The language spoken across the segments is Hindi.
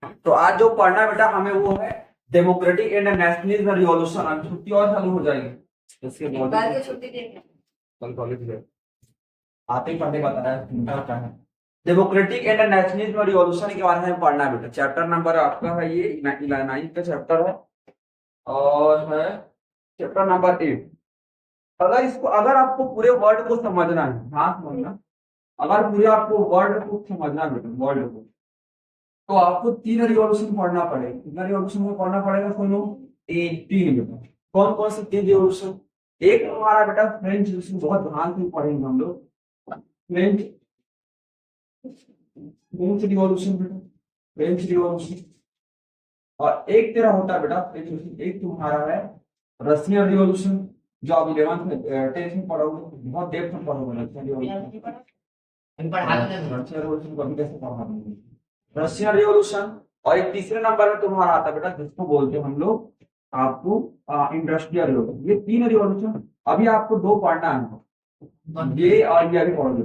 तो आज जो पढ़ना बेटा हमें वो है डेमोक्रेटिक एंड नेशनलिज्म रिवॉल्यूशन। अब छुट्टी और चालू हो जाएगी इसके कल की छुट्टी देंगे। कल कॉलेज गए आते ही पढ़ने बताया चिंता होता है। डेमोक्रेटिक एंड नेशनलिज्म रिवॉल्यूशन के बारे में पढ़ना है बेटा। चैप्टर नंबर आपका है ये 9 का चैप्टर है और है चैप्टर नंबर 8। अगर आपको पूरे वर्ड को समझना है, हाँ समझना, अगर पूरे आपको वर्ड को समझना है बेटा, वर्ड को, तो आपको 3 रिवॉल्यूशन पढ़ना पड़ेगा। कितना रिवॉल्यूशन में पढ़ना पड़ेगा सुनो? 3 बेटा। कौन कौन से 3 रिवॉल्यूशन? एक हमारा बेटा फ्रेंच रिवॉल्यूशन, बहुत ध्यान से पढ़ेंगे हम लोग। फ्रेंच फ्रेंच रिवॉल्यूशन बेटा, फ्रेंच रिवॉल्यूशन। और एक तेरा होता है बेटा फ्रेंच रिवॉल्यूशन, एक तुम्हारा है रशियन रिवॉल्यूशन, जो आप 11th में 10th में पढ़ोगे, बहुत डेप्थ में पढ़ोगे रशियन रिवॉल्यूशन। रशियन रिवॉल्यूशन को अभी कैसे पढ़ा? Russian revolution. और एक तीसरे नंबर में तुम्हारा आता है बेटा जिसको बोलते हैं हम लोग आपको इंडस्ट्रियल रिवॉल्यूशन। ये 3 रिवॉल्यूशन अभी आपको 2 पढ़ना है, ये और ये अभी पढ़ोगे।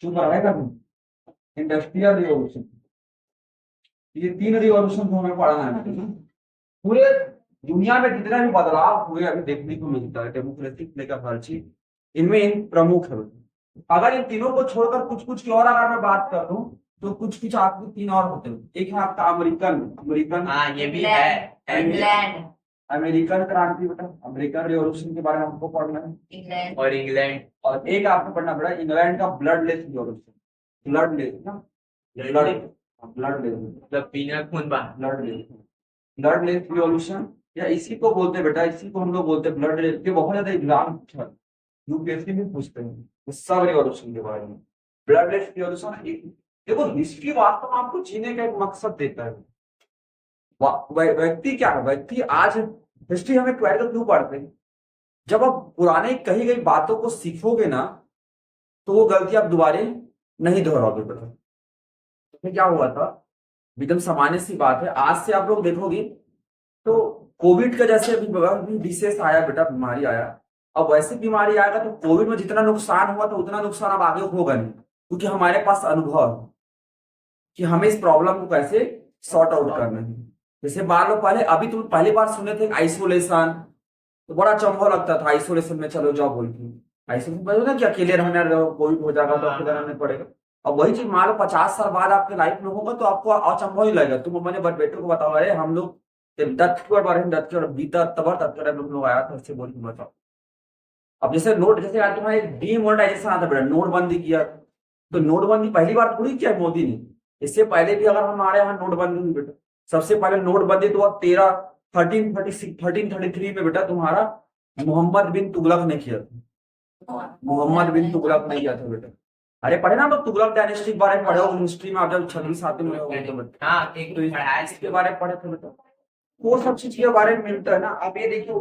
चुप रहेगा तुम। इंडस्ट्रियल रिवॉल्यूशन, ये 3 रिवॉल्यूशन को हमें पढ़ना है। पूरे दुनिया में जितना भी बदलाव हुए अभी देखने को मिलता है, डेमोक्रेसी लेकर हर चीज, इनमें इन प्रमुख है। अगर इन तीनों को छोड़कर कुछ कुछ की और अगर मैं बात कर दूं तो कुछ कुछ आपके 3 और होते हैं। एक है आपका अमेरिकन अमेरिकन हाँ ये भी है। इंग्लैंड, अमेरिकन क्रांति बेटा, अमेरिकन रिवॉल्यूशन के बारे में हमको पढ़ना है। इंग्लैंड और इंग्लैंड, और एक आपको पढ़ना पड़ा इंग्लैंड का ब्लडलेस रिवॉल्यूशन। ब्लडलेस ना, ब्लडलेस मतलब बिना खून बहा। ब्लडलेस रिवॉल्यूशन, या इसी को बोलते हैं बेटा, इसी को हम लोग बोलते हैं ब्लडलेस। के बहुत ज्यादा एग्जाम यूपीएससी में पूछते हैं इस सब रिवॉल्यूशन के बारे में। ब्लडलेस रिवॉल्यूशन देखो, हिस्ट्री वास्तव में आपको जीने का एक मकसद देता है। व्यक्ति क्या है, व्यक्ति आज हिस्ट्री हमें 12th क्यों पढ़ते हैं? जब आप पुराने कही गई बातों को सीखोगे ना तो वो गलती आप दोबारा नहीं दोहराओगे बेटा। तो क्या हुआ था, एकदम सामान्य सी बात है, आज से आप लोग देखोगे तो कोविड का जैसे अभी डिसेस आया बेटा, बीमारी आया, अब वैसे बीमारी आएगा तो कोविड में जितना नुकसान हुआ तो उतना नुकसान अब आगे होगा नहीं, क्योंकि हमारे पास अनुभव है कि हमें इस प्रॉब्लम को कैसे सॉर्ट आउट करना है। जैसे मान लो पहले, अभी तुम पहली बार सुने थे आइसोलेशन, तो बड़ा चंभव लगता था आइसोलेशन में चलो जाओ बोल के। आइसोलेशन बोलो ना कि अकेले रहना, कोविड हो जाएगा तो अकेले रहना पड़ेगा। अब वही चीज मान लो 50 साल बाद आपके लाइफ में होगा तो आपको अचंभव ही लगेगा। तुम अपने बेटे को बताओ, अरे हम लोग बीता तबर तत्पर हम लोग आया था, उससे बोल के बताओ। अब जैसे जैसे आज तुम्हारा एक डीमोनेटाइजेशन आता बेटा, नोटबंदी किया, तो नोटबंदी पहली बार थोड़ी किया मोदी ने, इससे पहले भी अगर हमारे यहाँ नोटबंदी हुई बेटा, सबसे पहले नोटबंदी तो 1333 में बेटा तुम्हारा मोहम्मद बिन तुगलक ने किया था। मोहम्मद बिन तुगलक ने किया था बेटा। अरे पढ़े ना, तो तुगलक डायनेस्टी के बारे में पढ़े हो हिस्ट्री में, आप जब 26 7 में हो तो इसके बारे में पढ़े थे बेटा। वो सब चीज के बारे में मिलता है ना। आप ये देखिए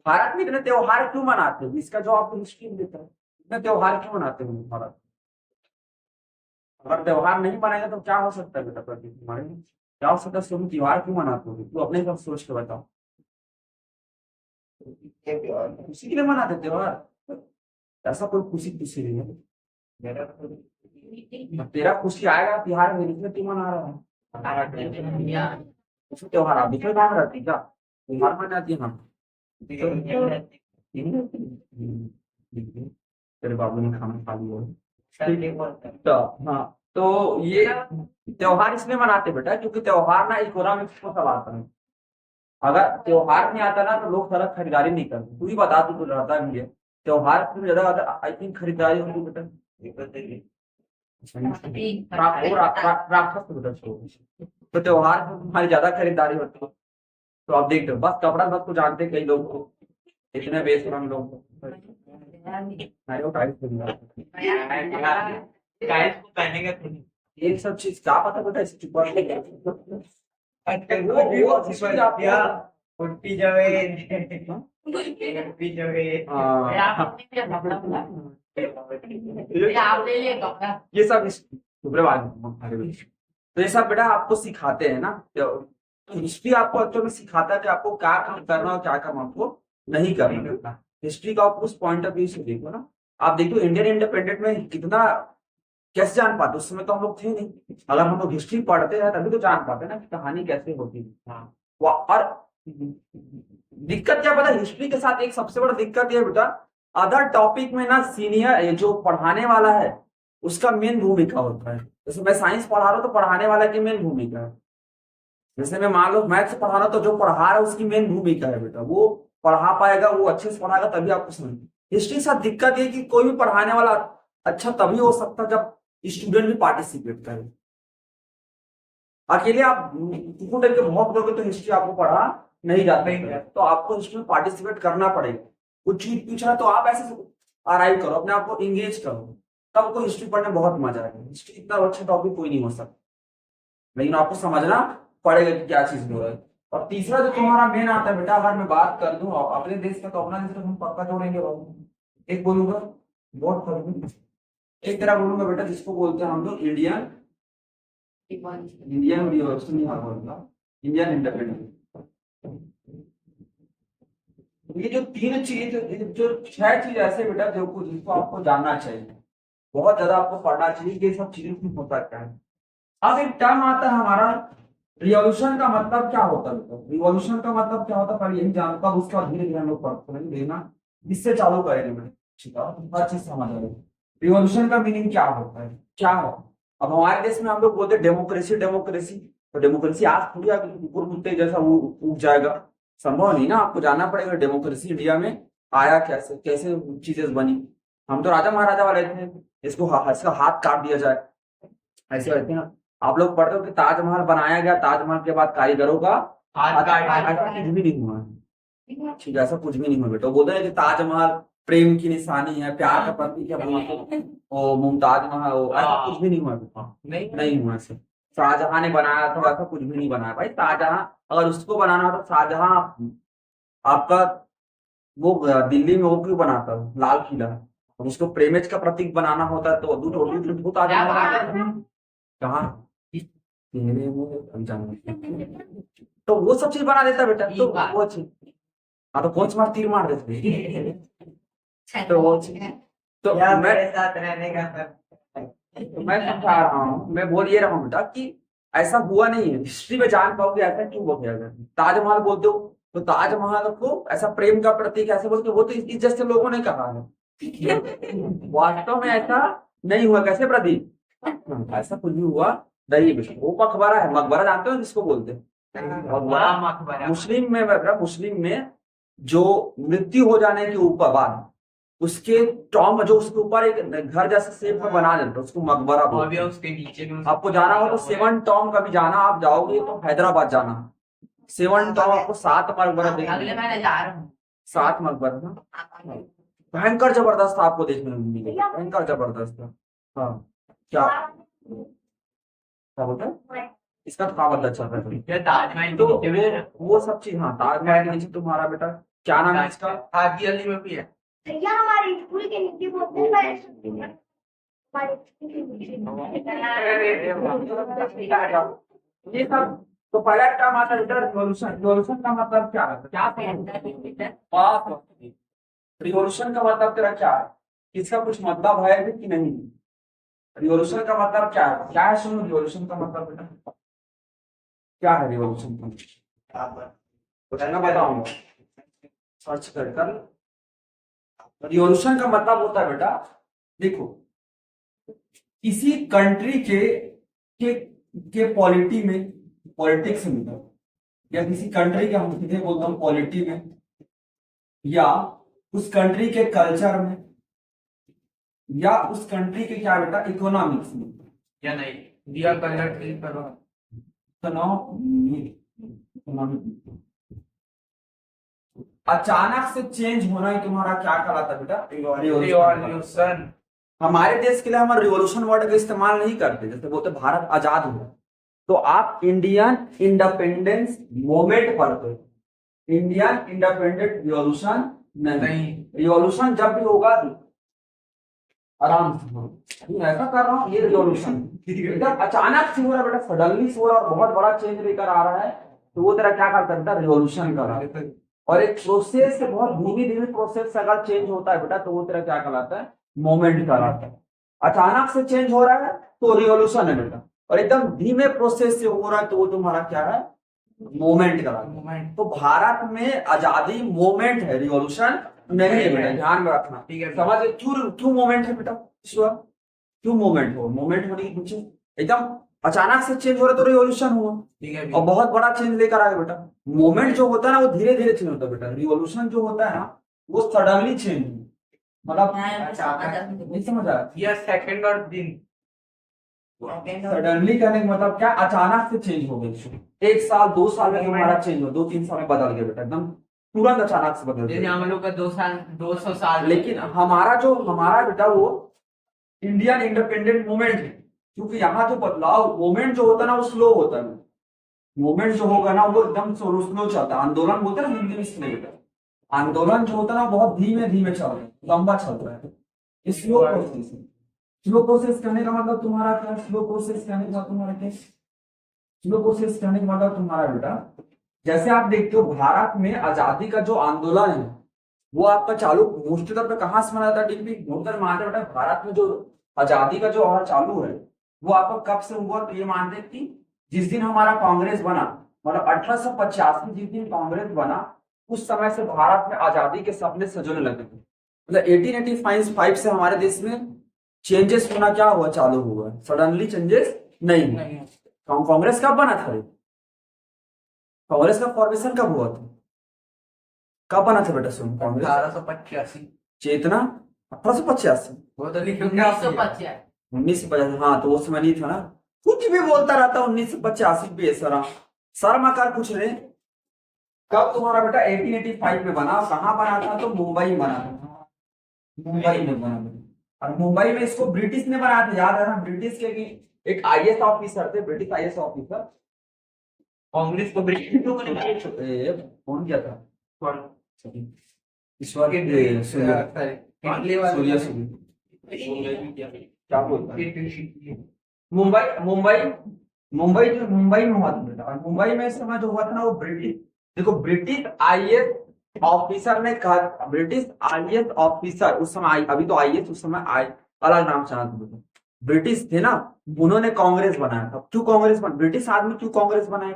भारत में इतने त्योहार क्यों मनाते हैं, इसका जो आपको हिस्ट्री देता है, इतने त्योहार क्यों मनाते हैं भारत? अगर त्योहार नहीं मनाएगा तो क्या हो सकता है बेटा? प्रदीप हमारे क्या हो सकता है? तुम त्योहार क्यों मनाते हो? तू अपने सब सोच के बताओ, खुशी के लिए मनाते त्योहार? ऐसा कोई खुशी नहीं है। तेरा खुशी आएगा त्योहार में, इसमें क्यों मना रहा है? त्योहार आप दिखे काम रहती क्या? त्योहार मनाती है हम तेरे बाबू ने खाना खा लिया तो। हाँ, तो ये त्योहार इसलिए मनाते बेटा क्योंकि त्योहार ना इकोनॉमिक्स को चलाता है। अगर त्योहार नहीं आता ना तो लोग सारा खरीदारी नहीं करते। तू ही बता, तू रहता नहीं है त्योहार में ज्यादा, अगर आई थिंक खरीदारी होती बेटा राक्षस बेटा। तो त्योहार में हमारी ज्यादा खरीदारी होती है। तो आप देखते हो बस कपड़ा बस को जानते कई लोग को, इतने बेशरम लोग ये सब चीज क्या पता बेटा, इसे चुपा ये सब तो ये सब बेटा आपको सिखाते हैं ना। हिस्ट्री आपको एक्चुअली में सिखाता है कि आपको क्या काम करना और क्या काम आपको नहीं करना। हिस्ट्री का आप उस पॉइंट ऑफ व्यू से देखो ना। आप देखो इंडियन इंडिपेंडेंट में कितना कैसे जान पाते? उस समय तो हम लोग थे नहीं। अगर हम लोग हिस्ट्री पढ़ते हैं तभी तो जान पाते ना कि कहानी कैसे होती है। हाँ। और दिक्कत क्या पता, हिस्ट्री के साथ एक सबसे बड़ा दिक्कत ये बेटा, अदर टॉपिक में ना सीनियर जो पढ़ाने वाला है उसका मेन भूमिका होता है। जैसे मैं साइंस पढ़ा रहा हूँ तो पढ़ाने वाला की मेन भूमिका है। जैसे मैं मान लो मैथ्स पढ़ा रहा हूँ तो जो पढ़ा रहा है उसकी मेन भूमिका है बेटा, वो पढ़ा पाएगा, वो अच्छे से पढ़ाएगा तभी आपको समझ। हिस्ट्री के साथ दिक्कत ये कि कोई भी पढ़ाने वाला अच्छा तभी हो सकता है जब स्टूडेंट भी पार्टिसिपेट करे। अकेले आप कुछ टाइम के बहुत लोगे तो हिस्ट्री आपको पढ़ा नहीं जाता है, तो आपको हिस्ट्री में पार्टिसिपेट करना पड़ेगा। कुछ चीज पूछा तो आप ऐसे अराइव करो, अपने आप को इंगेज करो, तब आपको हिस्ट्री पढ़ने में बहुत मजा आएगा। हिस्ट्री इतना अच्छा टॉपिक कोई नहीं हो सकता, लेकिन आपको समझना पड़ेगा कि क्या चीज हो रहा है। और तीसरा जो तुम्हारा मेन आता है बेटा, अगर मैं बात कर दूं अपने देश का, तो अपना देश तो हम पक्का जोड़ेंगे बाबू। एक बोलूंगा बहुत करूंगा, एक तरह बोलूंगा बेटा जिसको बोलते हैं हम लोग इंडियन रिवॉल्यूशन, इंडियन इंडिपेंडेंस। ये जो तीन चीज, जो 6 चीज ऐसे बेटा जो जिसको आपको जानना चाहिए, बहुत ज्यादा आपको पढ़ना चाहिए, ये सब चीजें क्यों होता क्या है। अब एक टर्म आता है हमारा रिवॉल्यूशन का मतलब क्या होता है। रिवॉल्यूशन का मतलब क्या होता है पहले यही जानता हूँ, उसके बाद धीरे धीरे हम लोग पढ़ते हैं देखना, इससे चालू करेंगे मैं। ठीक है, हर चीज समझ आ रही। रिवॉल्यूशन का मीनिंग क्या होता है, क्या है। अब हमारे देश में हम लोग बोलते हैं डेमोक्रेसी डेमोक्रेसी, तो डेमोक्रेसी आज थोड़ी आके कुकुर कुत्ते जैसा वो उग जाएगा, संभव नहीं ना। आपको जानना पड़ेगा डेमोक्रेसी इंडिया में आया कैसे, कैसे चीजें बनी। हम तो राजा महाराजा वाले थे, इसको इसका हाथ काट दिया जाए ऐसे रहते हैं। आप लोग पढ़ते हो कि ताजमहल बनाया गया, ताजमहल के बाद कारीगरों का हाथ काट ऐसा कुछ भी नहीं हुआ है। ठीक है, ऐसा कुछ भी नहीं हुआ बेटा। बोलते हैं कि ताजमहल प्रेम की निशानी है, प्यार का प्रतीक है, बोलते ओ मुमताज महल, ऐसा कुछ भी नहीं हुआ बेटा, नहीं हुआ ऐसे। शाहजहां ने बनाया तो ऐसा कुछ भी नहीं बनाया भाई। शाहजहां अगर उसको बनाना हो तो शाहजहां आपका वो दिल्ली में वो क्यों बनाता है लाल किला, और उसको प्रेमेज का प्रतीक बनाना होता है तो दूध ताजमहल कहाँ तेरे वो जाना। तो वो सब चीज बना देता बेटा, तो वो चीज हाँ तो कौन सा मार तीर मार देते। तो वो चीज तो मैं साथ रहने का तो मैं समझा रहा हूँ, मैं बोल ये रहा हूँ बेटा कि ऐसा हुआ नहीं है। हिस्ट्री में जान पाओगे ऐसा क्यों हो गया। अगर ताजमहल बोलते हो तो ताजमहल को ऐसा प्रेम का प्रतीक ऐसे बोलते, वो तो इस जैसे लोगों ने कहा है, वास्तव में ऐसा नहीं हुआ। कैसे प्रतीक, ऐसा कुछ भी हुआ नहीं बेटा। वो मकबरा है, मकबरा जानते हो जिसको बोलते हैं मकबरा। मुस्लिम में जो मृत्यु हो जाने के ऊपर बाद उसके टॉम जो उसके ऊपर एक घर जैसा शेप में बना देते उसको मकबरा बोलते हैं। उसके नीचे में आपको जाना हो तो 7 टॉम कभी जाना, आप जाओगे तो हैदराबाद जाना, 7 टॉम आपको 7 मकबरा अगले देखने, महीने जा रहा हूँ 7 मकबरा ना भयंकर जबरदस्त आपको देखने को मिलेगा, भयंकर जबरदस्त। हाँ क्या क्या बोलते हैं, इसका तो कावत अच्छा था। ये ताजमहल तो के नीचे में है ना? वो सब चीज, हाँ ताजमहल के नीचे तुम्हारा बेटा क्या नाम है इसका, हाजी अली में भी है। भैया हमारे स्कूल के नीचे बोलते हैं हमारे स्कूल के नीचे। ये सब। तो पहला टर्म आता है रिवॉल्यूशन। रिवॉल्यूशन का मतलब क्या है, क्या रिवॉल्यूशन का मतलब तेरा क्या है, इसका कुछ मतलब है भी कि नहीं। रिवॉल्यूशन का मतलब क्या है, क्या है सुनो रिवॉल्यूशन का मतलब बेटा क्या है। रिवॉल्यूशन का मैं बताऊंगा, सर्च कर। रिवॉल्यूशन का मतलब होता है बेटा, देखो किसी कंट्री के पॉलिटी में, पॉलिटिक्स में, या किसी कंट्री के हम सीधे बोलते हैं पॉलिटी में, या उस कंट्री के कल्चर में, या उस कंट्री के क्या बेटा इकोनॉमिक्स में, या नहीं दिया कलर फिल करो। अचानक से चेंज होना ही तुम्हारा क्या कहलाता है बेटा, रिवॉल्यूशन। हमारे देश के लिए हम रिवॉल्यूशन वर्ड का इस्तेमाल नहीं करते। जैसे बोलते भारत आजाद हुआ तो आप इंडियन इंडिपेंडेंस मूवमेंट पढ़ते हो, इंडियन इंडिपेंडेंट रिवॉल्यूशन नहीं। रिवॉल्यूशन जब भी होगा आराम से हो, ऐसा कर रहा हूँ ये रिवॉल्यूशन एकदम अचानक से हो रहा है बेटा, सडनली से हो रहा है और बहुत बड़ा चेंज लेकर आ रहा है, तो वो तेरा क्या करता है रिवॉल्यूशन कर रहा है। और एक प्रोसेस से बहुत धीमी धीमी प्रोसेस से अगर चेंज होता है बेटा तो वो तेरा क्या कहलाता है मोमेंट कहलाता है। अचानक से चेंज हो रहा है तो रिवॉल्यूशन है बेटा, और एकदम धीमे प्रोसेस से हो रहा है तो वो तुम्हारा क्या है, मोमेंट का। मूवमेंट। तो भारत में आजादी मोमेंट है, रिवॉल्यूशन नहीं है बेटा, ध्यान में रखना। ठीक है। समझ गए? क्यों क्यों मोमेंट है बेटा? क्यों मोमेंट हो? मोमेंट होने की कुछ एकदम अचानक से चेंज हो रहा है तो रिवॉल्यूशन हुआ, ठीक है और बहुत बड़ा चेंज लेकर आए बेटा। मोमेंट जो होता है ना वो धीरे धीरे चेंज होता है बेटा, रिवॉल्यूशन जो होता है ना वो सडनली चेंज, मतलब नहीं समझ आया? या सेकंड और दिन। सडनली कहने का मतलब क्या, अचानक से चेंज हो गई। 1 साल 2 साल में तुम्हारा चेंज हो, 2-3 साल में बदल गया बेटा, एकदम तुरंत अचानक से बदल जैसे गया। हम लोग का 200 साल। लेकिन हमारा बेटा वो इंडियन इंडिपेंडेंट मूवमेंट है, क्योंकि यहाँ जो बदलाव मूवमेंट जो होता है ना वो स्लो होता है। मूवमेंट जो होगा ना वो एकदम स्लो चलता है। आंदोलन बोलते हैं ना हिंदी में, इसलिए बेटा आंदोलन जो होता है ना बहुत धीमे धीमे चल रहा है, लंबा चल रहा है, स्लो प्रोसेस है। स्लो प्रोसेस करने का मतलब तुम्हारा क्या? स्लो प्रोसेस करने का तुम्हारा क्या? स्लो प्रोसेस करने का मतलब तुम्हारा बेटा, जैसे आप देखते हो भारत में आजादी का जो आंदोलन है वो आपका चालू मोस्टली तौर पे कहाँ से मनाया था? डिग्री मोटर मानते बेटा, भारत में जो आजादी का जो और चालू है वो आपको कब से हुआ? तो ये मानते कि जिस दिन हमारा कांग्रेस बना, मतलब 1885 जिस दिन कांग्रेस बना उस समय से भारत में आजादी के सपने सजोने लगे थे। मतलब 1885 से हमारे देश में चेंजेस होना क्या हुआ? चालू हुआ। सडनली चेंजेस नहीं हुआ। कांग्रेस कब बना था? कांग्रेस का फॉर्मेशन कब हुआ था? कब बना था बेटा? सुन, कांग्रेस 1885। चेतना 1885, वो तो लिखे 1950। हाँ तो वो समय नहीं था ना, कुछ भी बोलता रहता। 1985 भी है सर, शर्म कर पूछ रहे। कब तुम्हारा बेटा 1885 में बना? कहाँ बना था? तो मुंबई में बना था, मुंबई में बना था। और मुंबई में इसको ब्रिटिश ने बनाया था, याद है ना? ब्रिटिश के एक आईएएस ऑफिसर थे, ब्रिटिश आईएएस ऑफिसर। कांग्रेस को ब्रिटिश लोगों ने कौन किया था? ईश्वर सूर्य सूर्य क्या बोलता है? मुंबई मुंबई मुंबई में हुआ था बेटा। और मुंबई में इस समय जो हुआ था ना वो ब्रिटिश, देखो ब्रिटिश आईएएस ऑफिसर ने कहा, ब्रिटिश आईएएस ऑफिसर उस समय, अभी तो आईएएस उस समय अलग नाम चला था, ब्रिटिश थे ना, उन्होंने कांग्रेस बनाया था। क्यों कांग्रेस बना? ब्रिटिश आदमी क्यों कांग्रेस बनाए?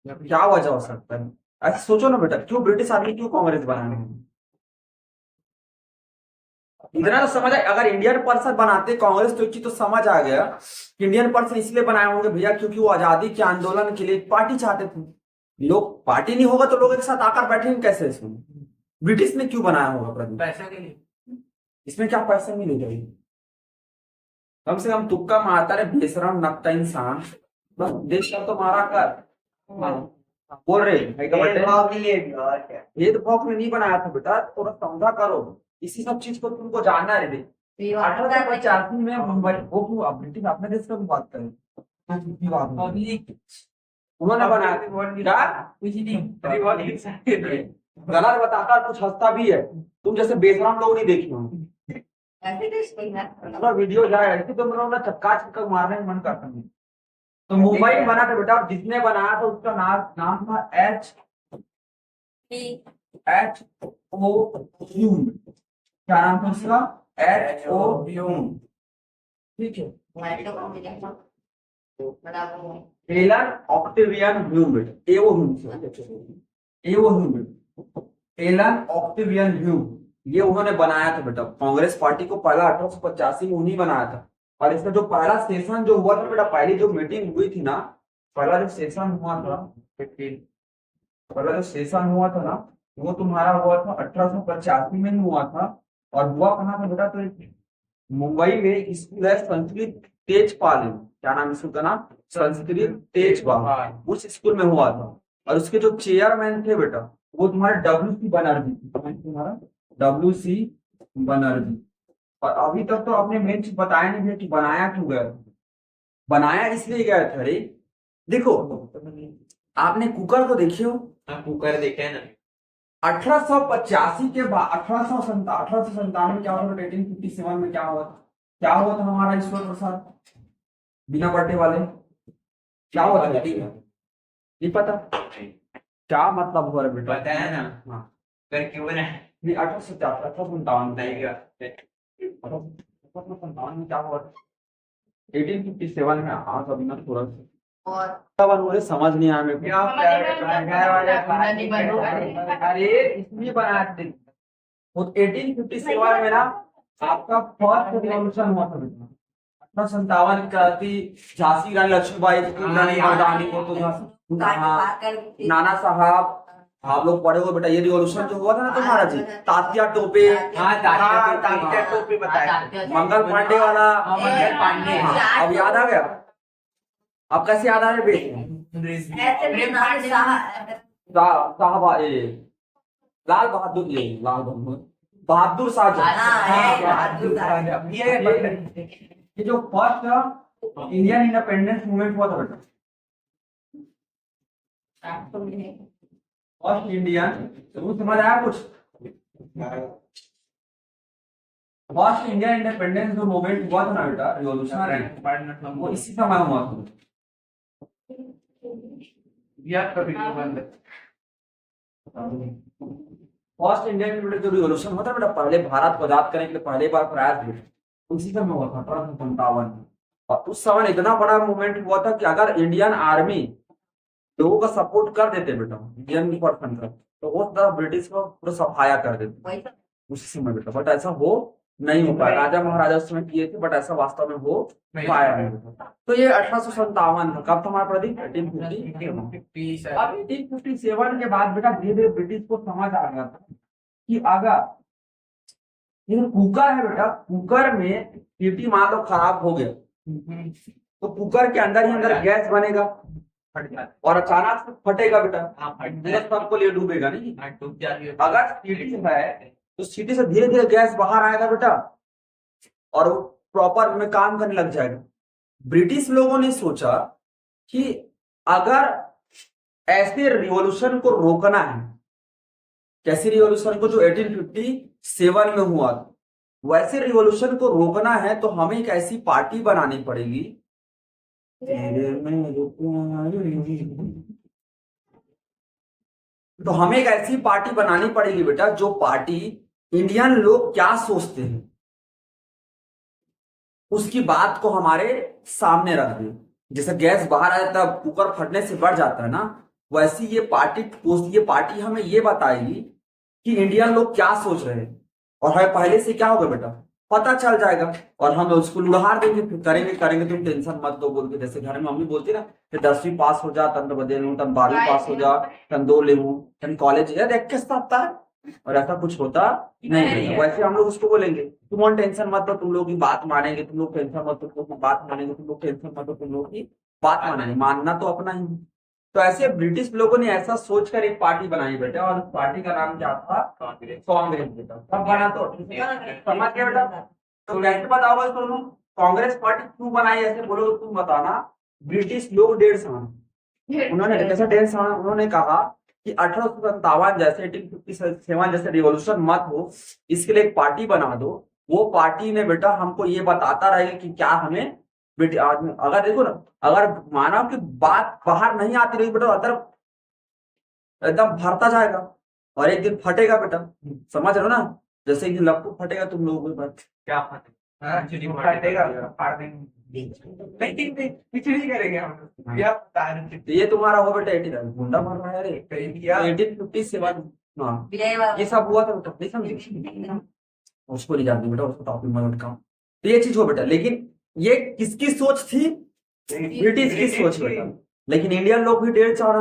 क्या वजह हो सकता है? ऐसे सोचो ना बेटा, क्यों ब्रिटिश आदमी क्यों कांग्रेस बनाए? इतना तो समझ आए। अगर इंडियन पर्सन बनाते कांग्रेस तो एक चीज तो समझ आ गया, इंडियन पर्सन इसलिए बनाए होंगे भैया क्योंकि वो आजादी के आंदोलन के लिए पार्टी चाहते थे। लोग पार्टी नहीं होगा तो लोग एक साथ आकर बैठेंगे कैसे? इसमें ब्रिटिश ने क्यों बनाया होगा प्रदीप? पैसे के लिए। इसमें क्या पैसे मिलेगा? कम से कम तुक्का मारता रे बेशरम नक्का इंसान, बस देश का तो मारा कर। बोल रहे भेदभाव में नहीं बनाया था बेटा, थोड़ा समझा करो। इसी सब चीज को तुमको जानना है रे। 1885 में मुंबई, वो क्यों ब्रिटिश अपने देश का भी बात करें तो बात उन्होंने बनाया क्या? गलत बताकर कुछ हंसता भी है, तुम जैसे बेशरम लोग नहीं देखे होंगे। वीडियो जाए ऐसे तो मेरा चक्का चक्कर मारने का मन करता है। तो मुंबई में बना था बेटा, और जिसने बनाया था उसका नाम था H.O. ह्यूम। क्या नाम था उसका? H.O. ह्यूम। ठीक है, एलन ऑक्टेवियन ह्यूम बेटा, एओ ह्यूम, एलन ऑक्टेवियन ह्यूम, ये उन्होंने बनाया था बेटा। कांग्रेस पार्टी को पहला 1885 में उन्हीं बनाया था। और इसका जो पहला सेशन जो हुआ था बेटा, पहली जो मीटिंग हुई थी ना, पहला जो सेशन हुआ था, पहला जो सेशन हुआ था ना वो तुम्हारा हुआ था 1885 में ही हुआ था। और हुआ कहाँ था बेटा? तो मुंबई में स्कूल है संस्कृत तेजपाल, क्या नाम स्कूल का नाम? संस्कृत तेजपाल, उस स्कूल में हुआ था। और उसके जो चेयरमैन थे बेटा वो तुम्हारे WC बनर्जी, तुम्हारा WC बनर्जी। और अभी तक तो आपने मेन चीज बताया नहीं है कि बनाया क्यों गया? बनाया इसलिए गया था रे, देखो आपने कुकर को देखियो, कुकर देखे ना 1885 के बाद 1897 क्या हुआ? 1857 में क्या हुआ? क्या हुआ था हमारा ईश्वर प्रसाद बिना बर्थडे वाले? क्या हुआ था? नहीं पता क्या मतलब हुआ बेटा? पता है ना? हाँ कर क्यों बना? 1857 नहीं का क्या हुआ 1857 में आज अभी ना थोड़ा और मुझे समझ नहीं आया मेरे को क्या घर वाले अरे इसमें बना दे। वो 1857 में ना आपका फर्स्ट रिवॉल्यूशन हुआ था बेटा 1857 की क्रांति झांसी रानी लक्ष्मीबाई रानी मर्दानी को तो नाना साहब आप लोग पढ़े हो बेटा ये रिवॉल्यूशन जो हुआ था ना तुम्हारा जी तात्या टोपे हाँ तात्या टोपी बताया मंगल पांडे वाला मंगल पांडे हाँ, अब याद आ गया अब कैसे याद आ रहे बेटे साहब लाल बहादुर बहादुर शाह ये जो फर्स्ट इंडियन इंडिपेंडेंस मूवमेंट हुआ था बेटा फर्स्ट इंडियन तुम समझ आया कुछ फर्स्ट इंडियन इंडिपेंडेंस जो मूवमेंट हुआ था ना बेटा रिवॉल्यूशनरी वो इसी समय हुआ था फर्स्ट इंडियन जो रिवॉल्यूशन हुआ था बेटा पहले भारत को आजाद करने के लिए पहले बार प्रयास हुए उसी समय हुआ था 1857 और उस समय इतना बड़ा मूवमेंट हुआ था कि अगर इंडियन आर्मी लोगों का सपोर्ट कर देते बेटा इंडियन पर्सन का तो वो तरह ब्रिटिश को पूरा सफाया कर देते उसी समय बेटा बट ऐसा हो नहीं हो पाया राजा महाराजा उस समय किए थे बट ऐसा वास्तव में हो पाया नहीं बेटा तो ये 1857 था कब था हमारा प्रदीप 1850 अब 1857 के बाद बेटा धीरे धीरे ब्रिटिश को समझ आ गया था कि अगर ये कुकर है बेटा कुकर में सीटी मान लो खराब हो गया तो कुकर के अंदर ही अंदर गैस बनेगा और अचानक से फटेगा बेटा सबको लिए डूबेगा नहीं अगर सीटी है तो सीटी से धीरे धीरे गैस बाहर आएगा बेटा और वो प्रॉपर में काम करने लग जाएगा ब्रिटिश लोगों ने सोचा कि अगर ऐसे रिवॉल्यूशन को रोकना है कैसी रिवॉल्यूशन को जो 1857 में हुआ वैसे रिवॉल्यूशन को रोकना है तो हमें एक ऐसी पार्टी बनानी पड़ेगी तो हमें एक ऐसी पार्टी बनानी पड़ेगी बेटा जो पार्टी इंडियन लोग क्या सोचते हैं उसकी बात को हमारे सामने रख दे जैसे गैस बाहर आ जाता है कुकर फटने से बढ़ जाता है ना वैसी ये पार्टी हमें ये बताएगी कि इंडियन लोग क्या सोच रहे हैं और हमें पहले से क्या होगा बेटा पता चल जाएगा और हम उसको लुढ़ार देंगे फिर करेंगे तुम टेंशन मत दो बोल के जैसे घर में मम्मी बोलती ना कि 10वीं पास हो जा तन बदे लूं तन 12वीं पास हो जा तन 2 ले लूं तन कॉलेज है देख के आता है और ऐसा कुछ होता नहीं है वैसे हम लोग उसको बोलेंगे तुम टेंशन मत दो तुम लोग की बात मानेंगे तुम लोग टेंशन मत दो तुम लोग की बात मानेंगे तुम लोग टेंशन मत दो तुम लोग की बात मानेंगे मानना तो अपना ही तो ऐसे ब्रिटिश लोगों ने ऐसा सोचकर एक पार्टी बनाई बेटा और उस पार्टी का नाम क्या था कांग्रेस बेटा सब बना तो समझ गया बेटा तो कैसे बताओ इसको कांग्रेस पार्टी क्यों बनाई ऐसे बोलो तुम बताना ब्रिटिश लोग 1.5 साल उन्होंने कैसा 1.5 साल उन्होंने कहा कि 1857 जैसे 1857 जैसे रिवॉल्यूशन मत हो इसके लिए एक पार्टी बना दो वो पार्टी ने बेटा हमको ये बताता रहेगा कि क्या हमें अगर देखो ना अगर मानव की बात बाहर नहीं आती रही बेटा अंदर एकदम भरता जाएगा और एक दिन फटेगा बेटा समझ रहे हो ना जैसे कि लप्पू फटेगा तुम लोगों के पास क्या फटेगा नहीं करेंगे हम क्या बता रहे ये तुम्हारा हो बेटा 18 गुंडा मार रहा है अरे 1857 हाँ ये सब हुआ था बेटा नहीं समझे उसको नहीं जानती बेटा उसको टॉपिक में का तो ये चीज हो बेटा लेकिन ये किसकी सोच थी ब्रिटिश की सोच बेटा लेकिन इंडियन लोग भी 1.5 साल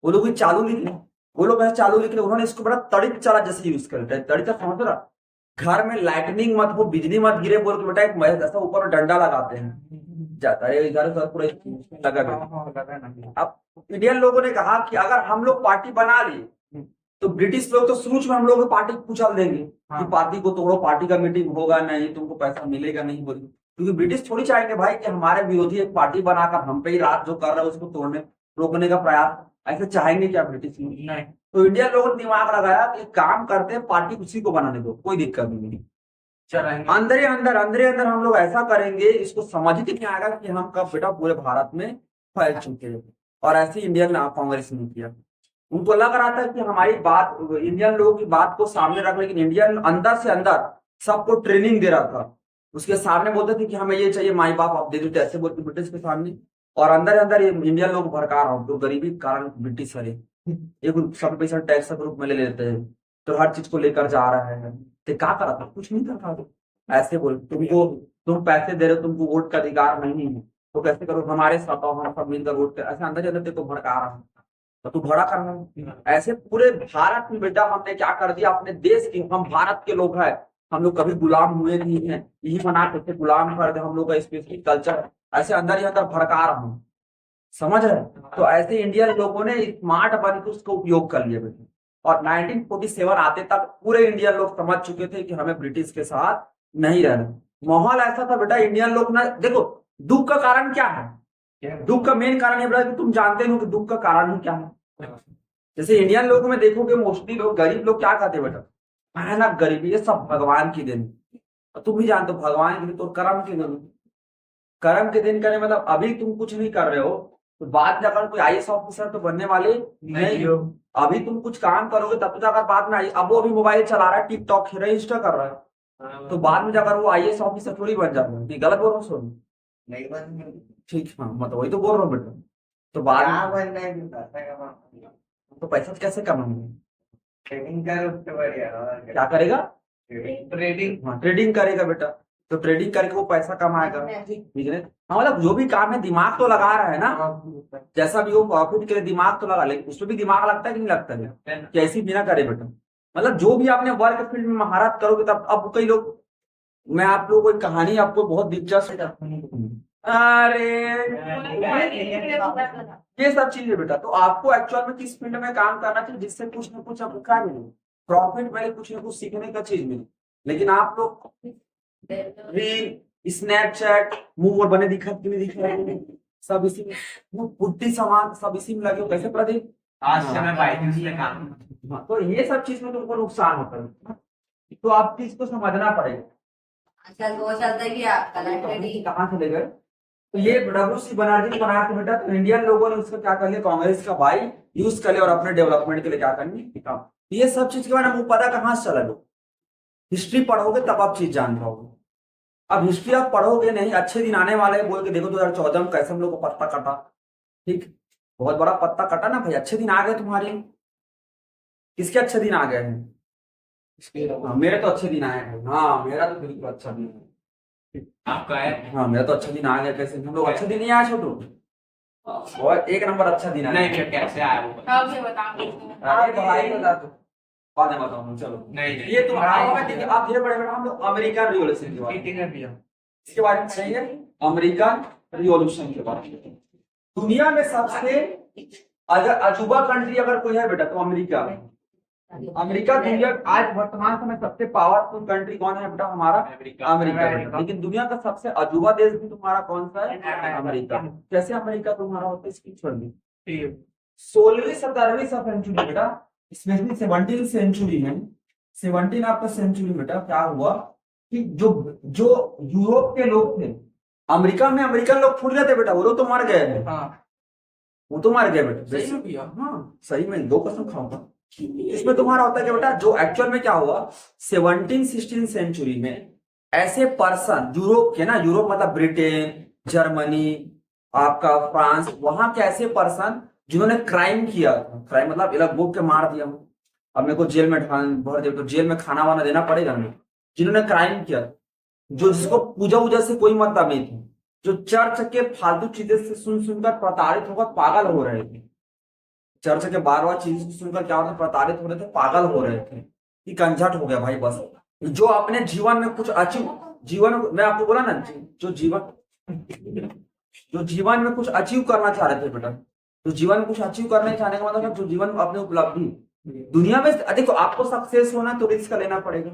वो लोग भी चालू लिख वो लोग ऐसे चालू लिख उन्होंने इसको बड़ा तड़ित चाला जैसे यूज करते हैं तड़ित समझ रहा घर में लाइटनिंग मत हो बिजली मत गिरे बोल के बेटा एक ऐसा ऊपर डंडा लगाते हैं जाता है इधर पूरा लगा अब इंडियन लोगों ने कहा कि अगर हम लोग पार्टी बना लिए तो ब्रिटिश लोग तो शुरू में हम लोग पार्टी कुचल देंगे कि पार्टी को तोड़ो पार्टी का मीटिंग होगा नहीं तुमको पैसा मिलेगा नहीं बोलिए क्योंकि ब्रिटिश थोड़ी चाहेंगे भाई कि हमारे विरोधी एक पार्टी बनाकर हम पे ही राज जो कर रहे हैं उसको तोड़ने रोकने का प्रयास ऐसे चाहेंगे क्या ब्रिटिश नहीं तो इंडियन लोगों ने दिमाग लगाया कि काम करते हैं पार्टी उसी को बनाने दो कोई दिक्कत नहीं अंदर ही अंदर हम लोग ऐसा करेंगे इसको समझ ही नहीं आएगा कि हम कब बेटा पूरे भारत में फैल चुके हैं और ऐसे इंडियन कांग्रेस ने किया उनको लग रहा था कि हमारी बात इंडियन लोगों की बात को सामने रख लेकिन इंडियन अंदर से अंदर सबको ट्रेनिंग दे रहा था उसके सामने बोलते थे कि हमें ये चाहिए, माई बाप आप दे देते, ऐसे बोलते ब्रिटिश के सामने। और अंदर अंदर ये इंडियन लोग भड़का रहा हूँ, तो गरीबी के कारण ब्रिटिश है एक सब पैसा टैक्स ग्रुप में ले लेते हैं, तो हर चीज को लेकर जा रहा है। तो क्या करा था, कुछ नहीं कर रहा। ऐसे बोल तुमको, तुम पैसे दे रहे हो, तुमको वोट का अधिकार नहीं है, तो कैसे करो, हमारे साथ आओ, हम सब मिलकर वोट कर, ऐसे अंदर अंदर देखो भड़का रहा हूँ, तो तू भड़ा कर रहा है। ऐसे पूरे भारत में बेटा हमने क्या कर दिया, अपने देश की, हम भारत के लोग हैं, हम लोग कभी गुलाम हुए नहीं है, यही बना के गुलाम कर दे हम लोग का स्पेसिफिक कल्चर, ऐसे अंदर ही अंदर भड़का रहा हूँ, समझ रहे हैं? तो ऐसे इंडियन लोगों ने स्मार्ट बन के उसका उपयोग कर लिया बेटे। और 1947 आते तक पूरे इंडियन लोग समझ चुके थे कि हमें ब्रिटिश के साथ नहीं रहना। माहौल ऐसा था बेटा, इंडियन लोग ना, देखो दुख का कारण क्या है, दुख का मेन कारण ये बेटा कि तुम जानते हो कि दुख का कारण ही क्या है। जैसे इंडियन लोगों में देखोगे मोस्टली लोग, गरीब लोग क्या कहते हैं बेटा, भयानक गरीबी, ये सब भगवान की देन। तुम भी जानते हो भगवान की देन तो कर्म की देन, कर्म के दिन करने मतलब अभी तुम कुछ नहीं कर रहे हो तो बाद में जाकर कोई आईएएस ऑफिसर तो बनने वाले नहीं हो। अभी तुम कुछ काम करोगे तब तो जाकर बाद में अब वो अभी मोबाइल चला रहा है, टिकटॉक खेल रहा है, इंस्टा कर रहा है, तो बाद में जाकर वो आईएएस ऑफिसर थोड़ी बन जाता है। गलत बोल रहा हूँ सुन, नहीं बन ठीक, हाँ मतलब वही तो बोल रहा हूँ बेटा। तो बाद क्या में बनना है कि पैसा कमाना, तो पैसा कैसे कमाएंगे, ट्रेडिंग कर उससे बढ़िया और क्या करेगा, ट्रेडिंग। हाँ ट्रेडिंग करेगा बेटा, तो ट्रेडिंग करके वो पैसा कमाएगा, बिजनेस। हाँ मतलब जो भी काम है दिमाग तो लगा रहा है ना, जैसा भी हो प्रॉफिट के लिए दिमाग तो लगा, लेकिन उसमें भी दिमाग लगता है कि नहीं लगता है, कैसी बिना करे बेटा। मतलब जो भी आपने वर्क फील्ड में महारत करोगे तब, अब कई लोग, मैं आप लोगों को एक कहानी आपको बहुत दिलचस्प, अरे ये सब चीजें बेटा, तो आपको एक्चुअल में किस फील्ड में काम करना चाहिए जिससे कुछ ना कुछ आपको क्या मिले, प्रॉफिट मिले, कुछ ना कुछ सीखने का चीज मिले। लेकिन आप लोग रील, स्नैपचैट, मुंह और बने दिखत कि नहीं दिख रहे, सब इसी में, वो पुट्टी सामान सब इसी में लगे हो। कैसे प्रदीप, आज से मैं बाइक में काम, हाँ, तो ये सब चीज में तुमको नुकसान होता है, तो आप चीज को समझना पड़ेगा। आजकल वो चलता है कि कलेक्टेड कहाँ चले गए, तो ये डब्ल्यू.सी. बनर्जी बना के बेटा, तो इंडियन लोगों ने उसका क्या कर लिया, कांग्रेस का भाई यूज कर लिया और अपने डेवलपमेंट के लिए क्या करनी काम। ये सब चीज के बारे में पता कहाँ से चला, लो हिस्ट्री पढ़ोगे तब आप चीज जान पाओगे। अब हिस्ट्री आप पढ़ोगे नहीं, अच्छे दिन आने वाले हैं बोल के देखो 2014 में कैसे हम लोग को पत्ता कटा, ठीक, बहुत बड़ा पत्ता कटा ना भाई, अच्छे दिन आ गए तुम्हारे, किसके अच्छे दिन आ गए हैं, हाँ, मेरे तो अच्छे दिन आए हैं, हाँ मेरा तो बिल्कुल अच्छा दिन है, आपका है हाँ मेरा तो अच्छा दिन आ गया। कैसे हम लोग अच्छे दिन नहीं आए छोटू, बहुत एक नंबर अच्छा दिन आया। नहीं भैया कैसे आया वो अरे भाई बता दो, बाद में बताऊंगा, चलो नहीं नहीं ये तो आप धीरे बढ़े, हम लोग अमेरिकन रिवॉल्यूशन के बारे में, मीटिंग है भैया, इसके बारे में चाहिए, अमेरिकन रिवॉल्यूशन के बारे में। दुनिया में सबसे अगर अजूबा कंट्री अगर कोई है बेटा तो अमेरिका है। अमेरिका दुनिया आज वर्तमान समय सबसे पावरफुल कंट्री कौन है बेटा, हमारा अमेरिका बेटा। लेकिन दुनिया का सबसे अजूबा देश भी तुम्हारा कौन सा है, अमेरिका। कैसे अमेरिका तुम्हारा होता है, इसकी छोड़ दी। 16वीं 17वीं सेंचुरी बेटा, स्पेशली 17th सेंचुरी में, 17 आपका सेंचुरी बेटा क्या हुआ कि जो जो यूरोप के लोग थे, अमेरिका में अमेरिकन लोग फूट गए थे बेटा, वो लोग तो मर गए हैं, वो तो मर गए बेटा, सही में भैया, हाँ सही में, 2 कसम खाऊंगा। इसमें तुम्हारा होता है कि बेटा जो एक्चुअल में क्या हुआ 17th-16th सेंचुरी में, ऐसे पर्सन यूरोप के ना, यूरोप मतलब ब्रिटेन, जर्मनी, आपका फ्रांस, वहां के ऐसे पर्सन जिन्होंने क्राइम किया, क्राइम मतलब अलग बुक के मार दिया, अब मेरे को जेल में भर दे, तो जेल में खाना वाना देना पड़ेगा हमें, जिन्होंने क्राइम किया, जो जिसको पूजा वूजा से कोई मतलब नहीं था, जो चर्च के फालतू चीजें से सुन सुनकर प्रताड़ित होकर पागल हो रहे थे, चर्च के बार बार चीज सुनकर क्या होता, प्रताड़ित हो रहे थे, पागल हो रहे थे कि कंझट हो गया भाई बस। जो अपने जीवन में कुछ अचीव, जीवन मैं आपको बोला ना, जो जीवन में कुछ अचीव करना चाह रहे थे बेटा, तो जीवन में कुछ अचीव करने चाहने का मतलब जो जीवन में अपने उपलब्धि दुनिया में, देखो आपको सक्सेस होना तो रिस्क लेना पड़ेगा,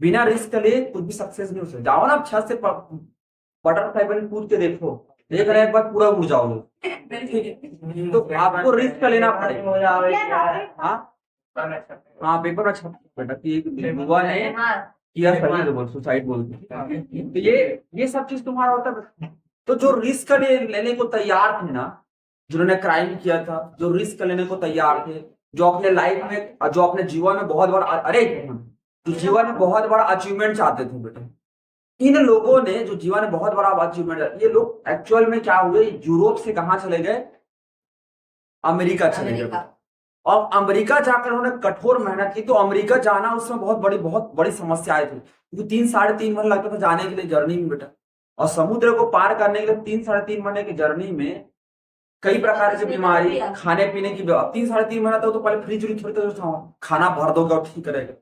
बिना रिस्क लिए कुछ भी सक्सेस नहीं हो सकता। जाओ ना आप छत से बटरफ्लाई पर कूद के देखो, देख रहे एक बार पूरा उड़ जाओगे, तो आपको रिस्क लेना पड़ेगा। हाँ पेपर में छप बेटा कि एक युवा ने किया सही बोल, सुसाइड बोल के, तो ये सब चीज तुम्हारा होता है। तो जो रिस्क लेने को तैयार थे ना, जिन्होंने क्राइम किया था, जो रिस्क लेने को तैयार थे, जो अपने लाइफ में, जो अपने जीवन में बहुत बड़ा, अरे जो जीवन में बहुत बड़ा अचीवमेंट चाहते थे बेटा, इन लोगों ने जो जीवन में बहुत बड़ा अचीवमेंट है, ये लोग एक्चुअल में क्या हुए, यूरोप से कहाँ चले गए, अमेरिका चले गए। अमेरिका। और अमेरिका जाकर उन्होंने कठोर मेहनत की। तो अमेरिका जाना उसमें बहुत बड़ी समस्याएं थी, क्योंकि 3-3.5 महीने लगता था जाने के लिए जर्नी में बेटा, और समुद्र को पार करने के लिए 3-3.5 महीने की जर्नी में कई प्रकार की बीमारी, खाने पीने की 3-3.5 महीना तो पहले फ्रिज थोड़ी तो खाना भर दोगे और ठीक रहेगा,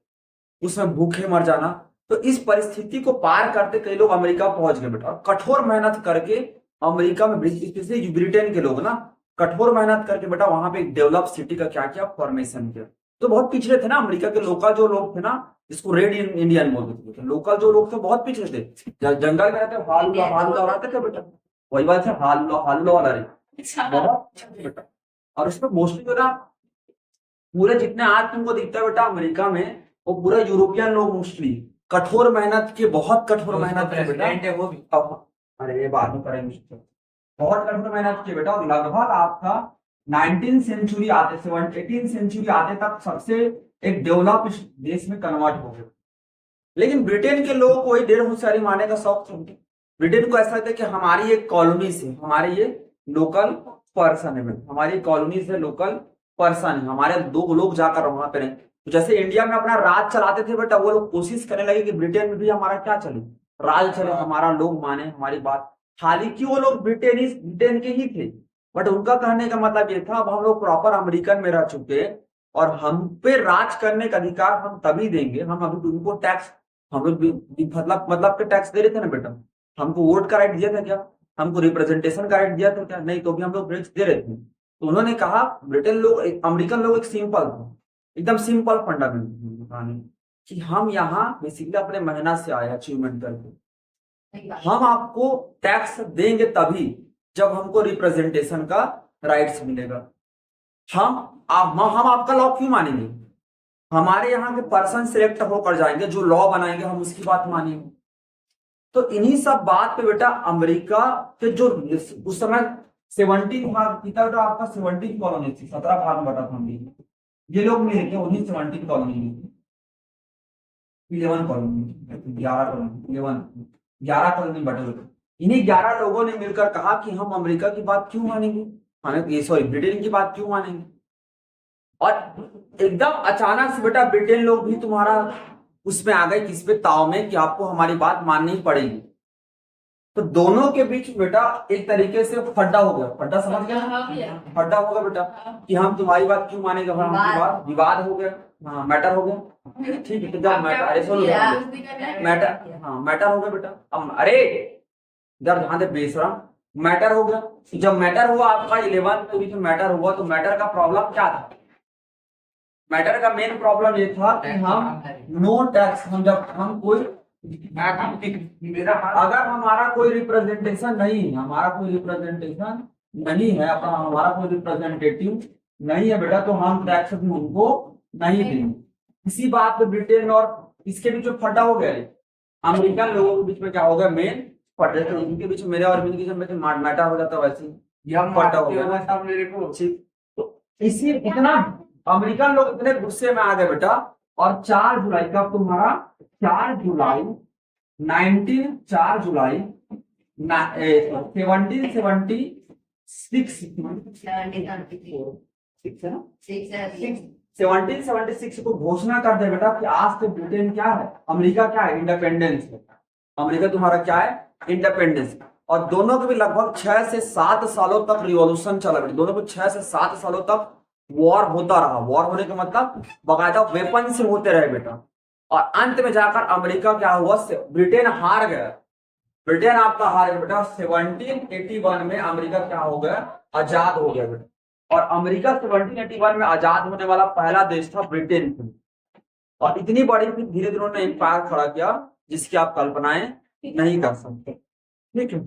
उसमें भूखे मर जाना। तो इस परिस्थिति को पार करते कई लोग अमेरिका पहुंच गए बेटा, और कठोर मेहनत करके अमेरिका में, स्पेशली ब्रिटेन के लोग ना, कठोर मेहनत करके बेटा वहां पे एक डेवलप सिटी का क्या किया, फॉर्मेशन किया। तो बहुत पिछड़े थे ना अमेरिका के लोकल जो लोग थे ना, जिसको रेड इंडियन बोलते थे, लोकल जो लोग थे बहुत पिछड़े थे, जंगल में रहते, हालुआ रहते थे बेटा, वही बात है, हालुआ वाला रे बहुत बेटा। और उसमें मोस्टली बेटा पूरे जितने आज तुमको दिखता है बेटा अमेरिका में, वो पूरा यूरोपियन लोग मोस्टली कठोर मेहनत के, बहुत कठोर मेहनत के बेटा। है वो भी। अरे ये बात नहीं करेंगे, बहुत कठोर मेहनत की बेटा। और लगभग आपका 19 सेंचुरी आते, 18 सेंचुरी आते तक सबसे एक डेवलप देश में कन्वर्ट हो गए। लेकिन ब्रिटेन के लोगों को वही ढेर होशियारी मारने का शौक था। ब्रिटेन को ऐसा था कि हमारी एक कॉलोनी से, हमारे ये लोकल पर्सन है, हमारी कॉलोनी से लोकल पर्सन है, हमारे दो लोग जाकर वहां पे रहे। तो जैसे इंडिया में अपना राज चलाते थे बेटा, वो लोग कोशिश करने लगे कि ब्रिटेन में भी हमारा क्या चले, राज चले, हमारा लोग माने हमारी बात। हालांकि वो लोग ब्रिटेन के ही थे, बट उनका कहने का मतलब ये था, अब हम लोग प्रॉपर अमेरिकन में रह चुके और हम पे राज करने का अधिकार हम तभी देंगे, हम अभी उनको टैक्स, हम लोग मतलब के टैक्स दे रहे थे ना बेटा, हमको वोट का राइट दिया था क्या, हमको रिप्रेजेंटेशन का राइट दिया था क्या, नहीं, तो भी हम लोग टैक्स दे रहे थे। तो उन्होंने कहा, ब्रिटेन लोग, अमेरिकन लोग एक सिंपल था, एकदम सिंपल फंडामेंटल, कि हम यहाँ बेसिकली अपने मेहनत से आए, अचीवमेंट करके, हम आपको टैक्स देंगे तभी जब हमको रिप्रेजेंटेशन का राइट्स मिलेगा। हम आपका लॉ क्यों मानेंगे, हमारे यहाँ के पर्सन सिलेक्ट होकर जाएंगे, जो लॉ बनाएंगे हम उसकी बात मानेंगे। तो इन्हीं सब बात पे बेटा अमेरिका के जो उस समय 17 भाग थी, आपका 17 कॉलोनी थी, 17 भाग में बटा था, ये लोग मिले थे उन्हीं 17 कॉलोनी में, 11 कॉलोनी, 11 कॉलोनी बटे हुए। इन्हीं 11 लोगों ने मिलकर कहा कि हम अमेरिका की बात क्यों मानेंगे, हमें सॉरी ब्रिटेन की बात क्यों मानेंगे। और एकदम अचानक से बेटा ब्रिटेन लोग भी तुम्हारा उसमें आ गए, किस पे, ताव में, कि आपको हमारी बात माननी ही पड़ेगी। तो दोनों के बीच बेटा एक तरीके से फड्डा हो गया, फड्डा समझ गया, फड्डा होगा बेटा, कि हम तुम्हारी बात क्यों मानेंगे, हमारी बात, विवाद हो गया, हाँ मैटर हो गया, ठीक है। तो जब मैटर, हाँ मैटर हो गया बेटा, अब अरे इधर ध्यान दे बेशरम, मैटर हो गया। जब मैटर हुआ आपका 11 के बीच में मैटर हुआ, तो मैटर का प्रॉब्लम क्या था, मैटर का मेन प्रॉब्लम ये था कि हम नो टैक्स, हम जब हम कोई अगर हमारा कोई रिप्रेजेंटेशन नहीं है, हमारा कोई रिप्रेजेंटेशन नहीं है, अपना हमारा कोई रिप्रेजेंटेटिव नहीं है बेटा, तो हम टैक्स भी उनको नहीं देंगे। इसी बात पे ब्रिटेन और इसके बीच में फटा हो गया, अमेरिकन लोगों के बीच में क्या हो गया, मेन फटे, तो इनके बीच में मेरे और इनके बीच में मैटर हो जाता, वैसे ही फटा हो गया मेरे को। तो इसी इतना अमेरिकन लोग इतने गुस्से में आ गए बेटा, और 4 जुलाई का तुम्हारा 4 जुलाई 1776 को घोषणा कर दे बेटा कि आज से ब्रिटेन क्या है, अमेरिका क्या है, इंडिपेंडेंस है। अमेरिका तुम्हारा क्या है, इंडिपेंडेंस। और दोनों के भी लगभग 6 से 7 सालों तक रिवॉल्यूशन चला बेटा, दोनों को 6 से 7 सालों तक वॉर होता रहा। वॉर होने का मतलब बाकायदा वेपन से होते रहे बेटा, और अंत में जाकर अमेरिका क्या हुआ, ब्रिटेन हार गया, ब्रिटेन आपका हार गया बेटा। 1781 में अमेरिका क्या हो गया, आजाद हो गया बेटा। और अमेरिका 1781 में आजाद होने वाला पहला देश था ब्रिटेन, और इतनी बड़ी धीरे धीरे उन्होंने एम्पायर खड़ा किया जिसकी आप कल्पनाएं नहीं कर सकते, ठीक है।